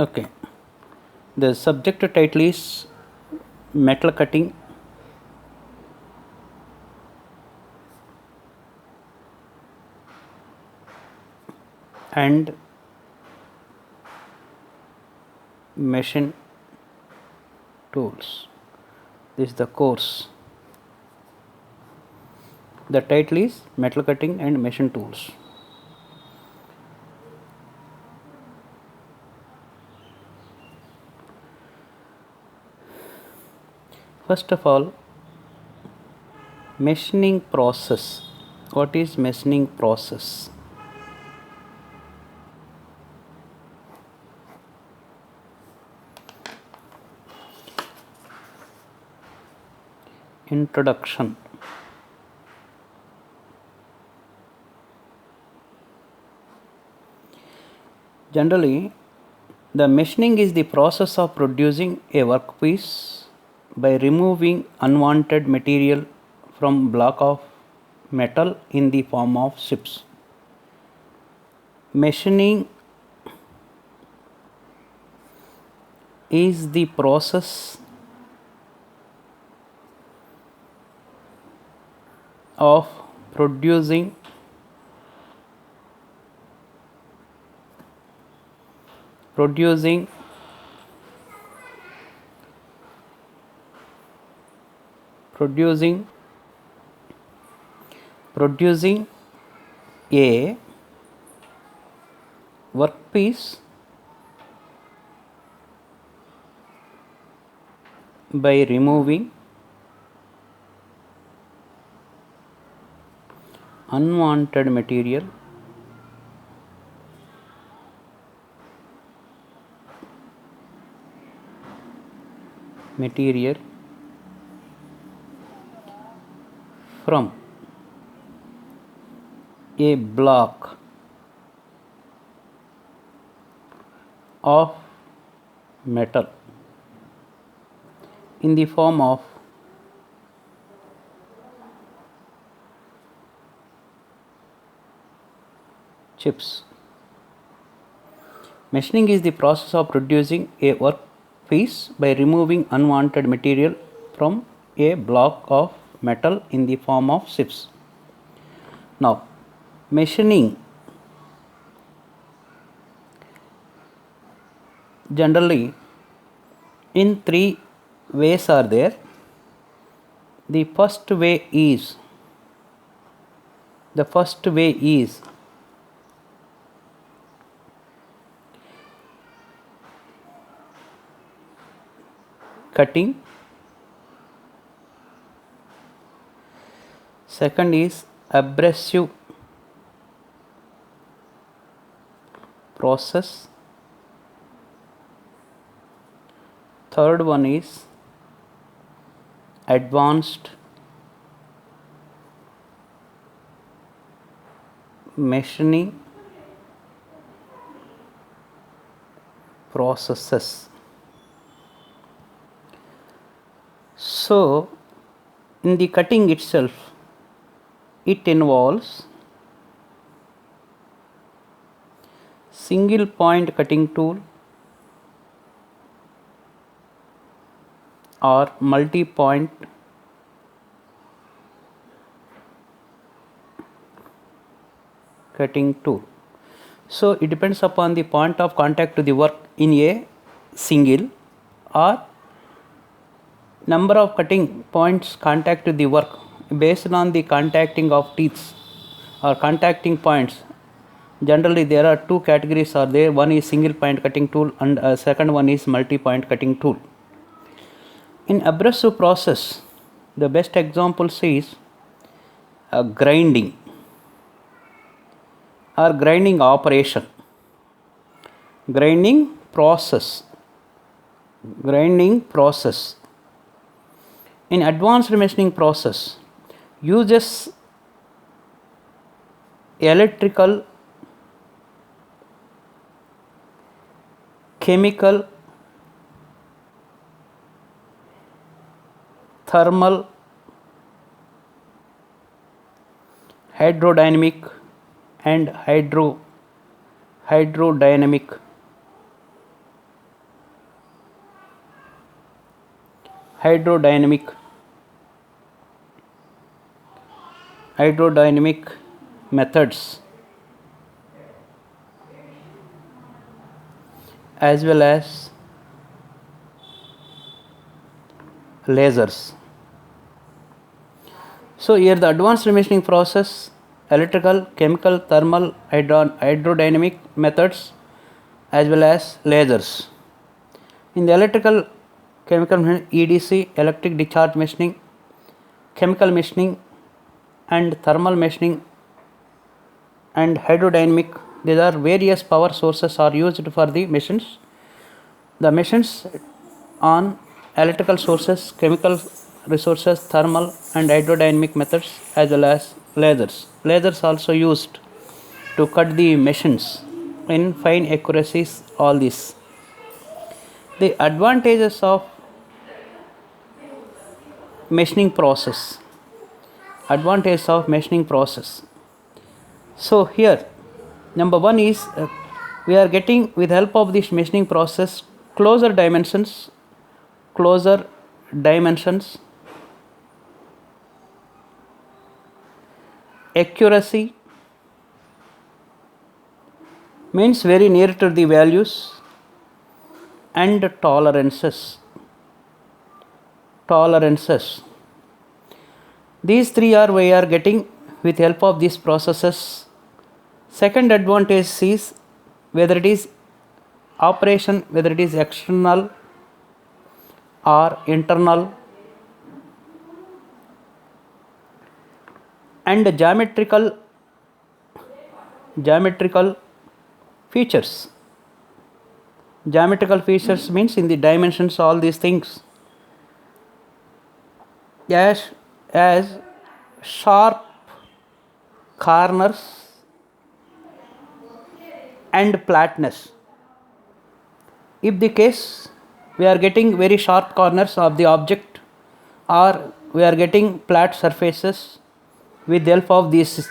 Okay. The subject title is metal cutting and machine tools. This is the course. The title is metal cutting and machine tools. First of all, machining process. What is machining process? Introduction. Generally, the machining is the process of producing a workpiece by removing unwanted material from block of metal in the form of chips. Machining is the process of producing producing producing producing a workpiece by removing unwanted material from a block of metal in the form of chips. Machining is the process of producing a workpiece by removing unwanted material from a block of metal in the form of chips. Now, machining generally in three ways are there. The first way is cutting. Second is abrasive process. Third one is advanced machining processes. So, in the cutting itself, it involves single point cutting tool or multi point cutting tool. So, it depends upon the point of contact to the work in a single or number of cutting points contact to the work based on the contacting of teeth or contacting points. Generally, there are two categories are there. One is single point cutting tool and second one is multi point cutting tool. In abrasive process, the best example is grinding or grinding operation, grinding process. In advanced machining process uses electrical, chemical, thermal, hydrodynamic and hydrodynamic hydrodynamic methods as well as lasers. So here the advanced machining process, electrical, chemical, thermal, hydrodynamic methods as well as lasers. In the electrical, chemical EDC, electric discharge machining, chemical machining and thermal machining and hydrodynamic, these are various power sources are used for the machines. The machines on electrical sources, chemical resources, thermal and hydrodynamic methods as well as lasers. Lasers also used to cut the machines in fine accuracies, all this. The advantages of machining process. Advantage of machining process. So here number one is we are getting with help of this machining process closer dimensions, accuracy means very near to the values, and tolerances. These three are we are getting with help of these processes. Second advantage is whether it is operation, whether it is external or internal, and geometrical features. Geometrical features means in the dimensions, all these things, as sharp corners and flatness. If the case we are getting very sharp corners of the object, or we are getting flat surfaces with the help of these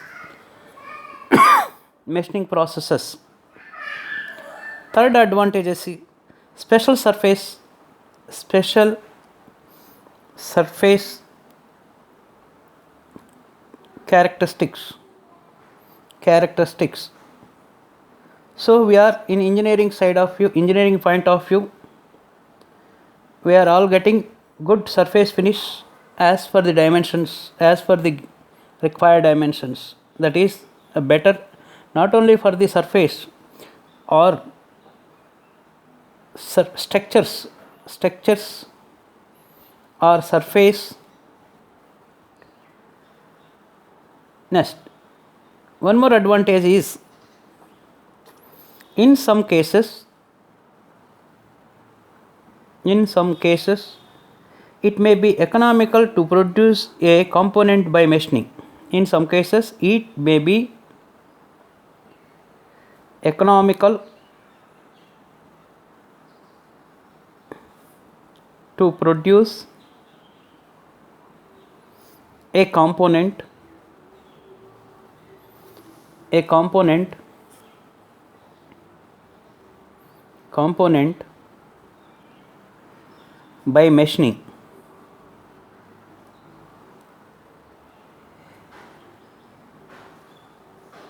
machining processes. Third advantage is special surface characteristics. So we are in engineering point of view, we are all getting good surface finish as per the dimensions, as per the required dimensions. That is a better not only for the surface or structures or surface. Next, one more advantage is in some cases it may be economical to produce a component by machining. In some cases it may be economical to produce a component by machining.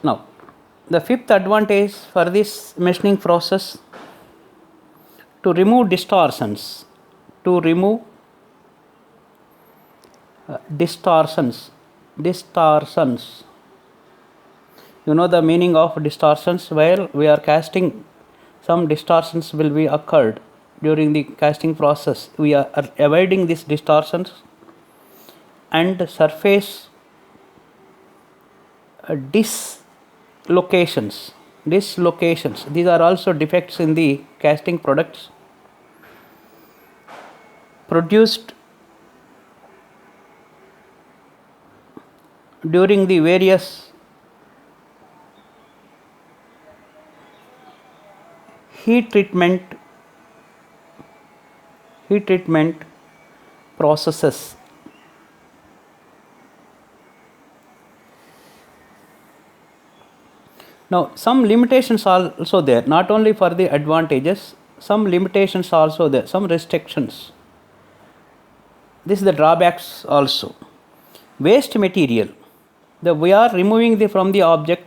Now, the fifth advantage for this machining process, to remove distortions. You know the meaning of distortions. While we are casting, some distortions will be occurred during the casting process. We are avoiding these distortions, and surface dislocations. These are also defects in the casting products produced during the various heat treatment processes. Now, some limitations are also there, not only for the advantages, some limitations are also there, some restrictions. this is the drawbacks also. Waste material. We are removing from the object.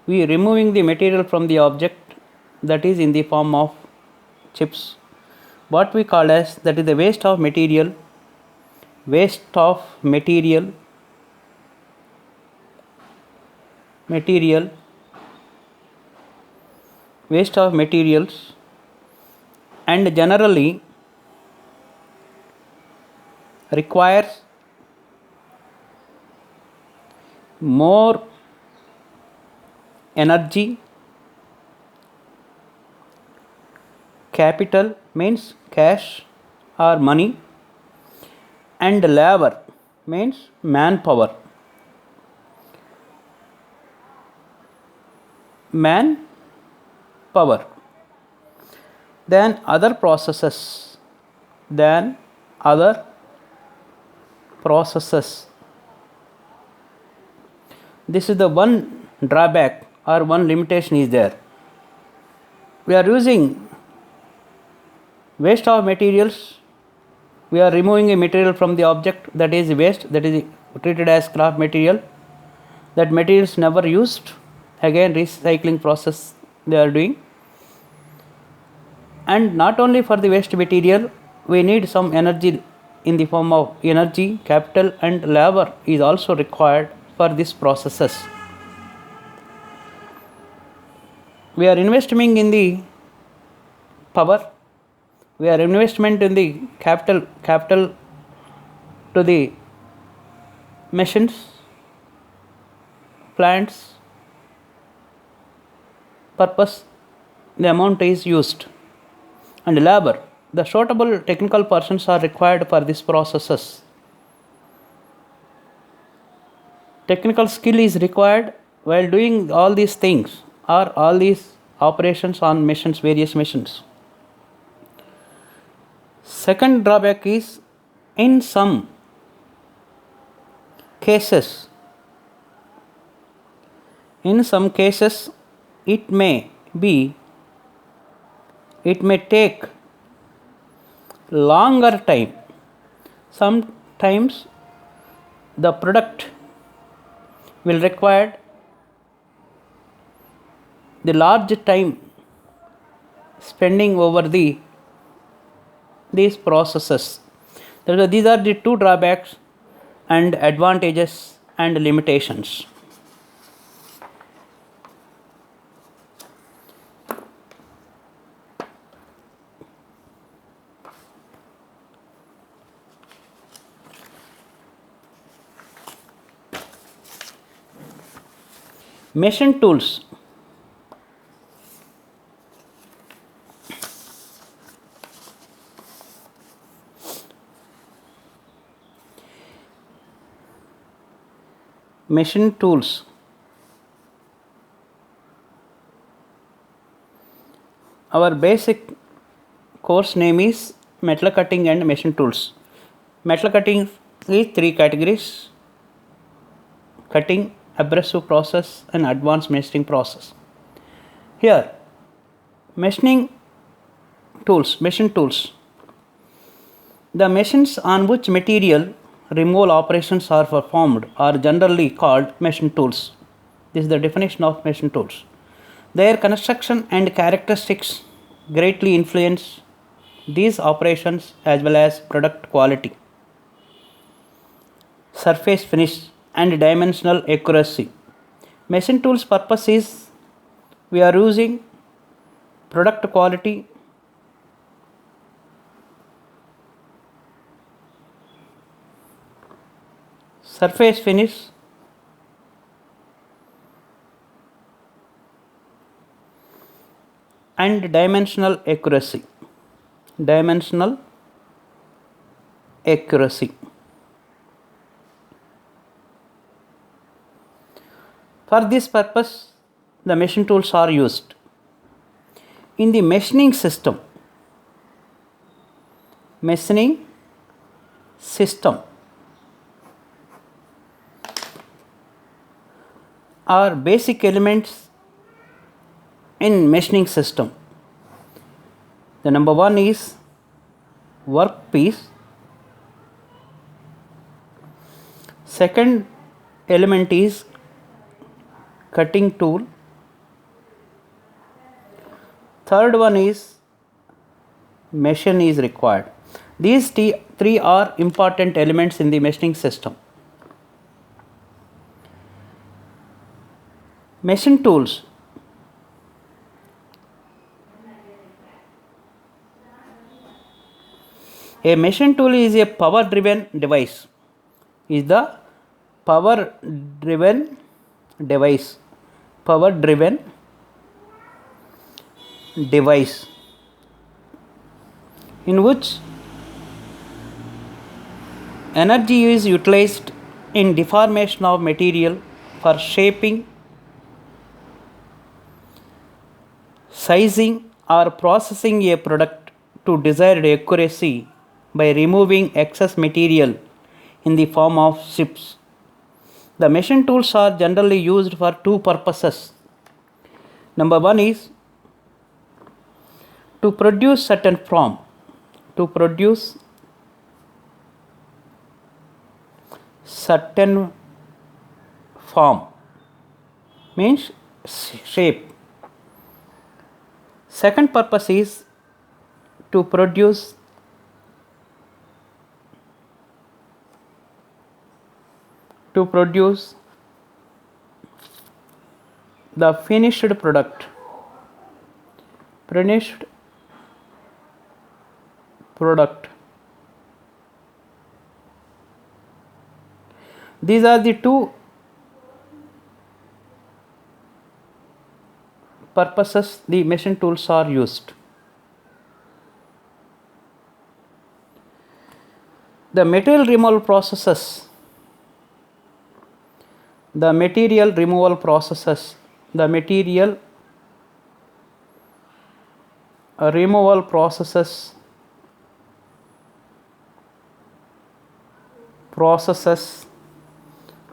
We are removing the material from the object, that is in the form of chips. What we call as, that is the waste of material. Waste of material. Waste of materials, and generally requires more energy, capital means cash or money, and labor means manpower. Than other processes. This is the one drawback or one limitation is there. We are using waste of materials. We are removing a material from the object, that is waste, that is treated as scrap material. That material is never used. Again, recycling process they are doing. And not only for the waste material, we need some energy in the form of energy, capital, and labor is also required for these processes. We are investing in the power. We are investment in the capital to the machines, plants, purpose, the amount is used. And labor, the suitable technical persons are required for these processes. Technical skill is required while doing all these things or all these operations on machines, various machines. Second drawback is, in some cases it may take longer time. Sometimes the product will require the large time spending over these processes. These are the two drawbacks and advantages and limitations. Machine tools. Machine tools. Our basic course name is metal cutting and machine tools. Metal cutting is three categories: cutting, abrasive process, and advanced machining process. Here, machine tools. The machines on which material removal operations are performed are generally called machine tools. This is the definition of machine tools. Their construction and characteristics greatly influence these operations as well as product quality, surface finish, and dimensional accuracy. Machine tools purpose is, we are using product quality, surface finish, and dimensional accuracy. For this purpose, the machine tools are used. In the machining system are basic elements in machining system. The number one is workpiece, Second element is cutting tool. Third one is machine is required. These three are important elements in the machining system. Machine tools. A machine tool is a power driven device. Is the power driven device. Power driven device in which energy is utilized in deformation of material for shaping, sizing or processing a product to desired accuracy by removing excess material in the form of chips. The machine tools are generally used for two purposes. Number one is to produce certain form. To produce certain form means shape. Second purpose is to produce the finished product. These are the two purposes the machine tools are used. The material removal processes. The material removal processes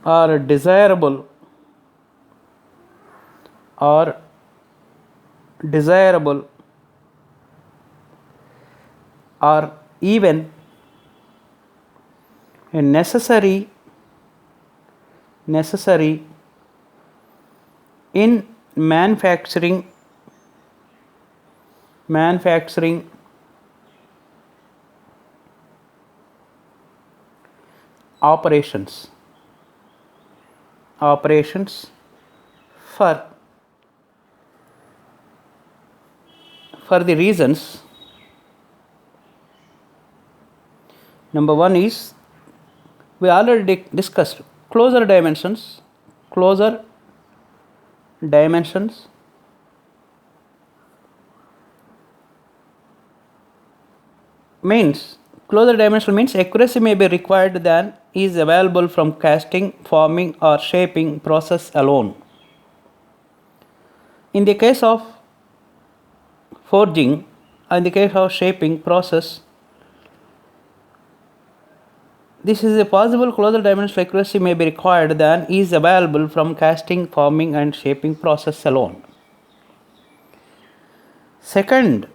are desirable or even necessary in manufacturing operations for the reasons. Number one is we already discussed closer dimensions means accuracy may be required than is available from casting, forming or shaping process alone. In the case of forging and the case of shaping process, this is a possible closer dimensional accuracy may be required than is available from casting, forming and shaping process alone. Second,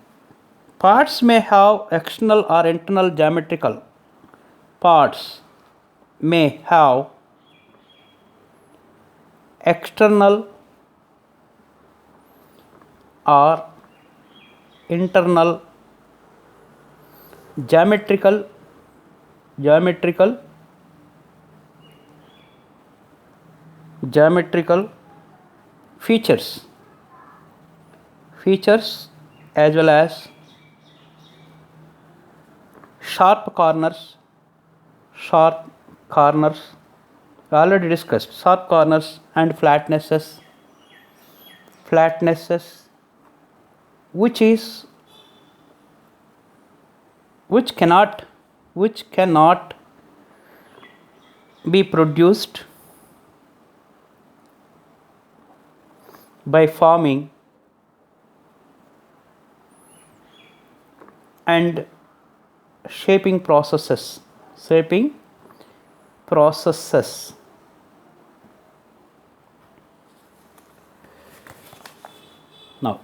parts may have external or internal geometrical. Parts may have external or internal geometrical features as well as sharp corners. We already discussed sharp corners and flatnesses which cannot be produced by forming and shaping processes. Now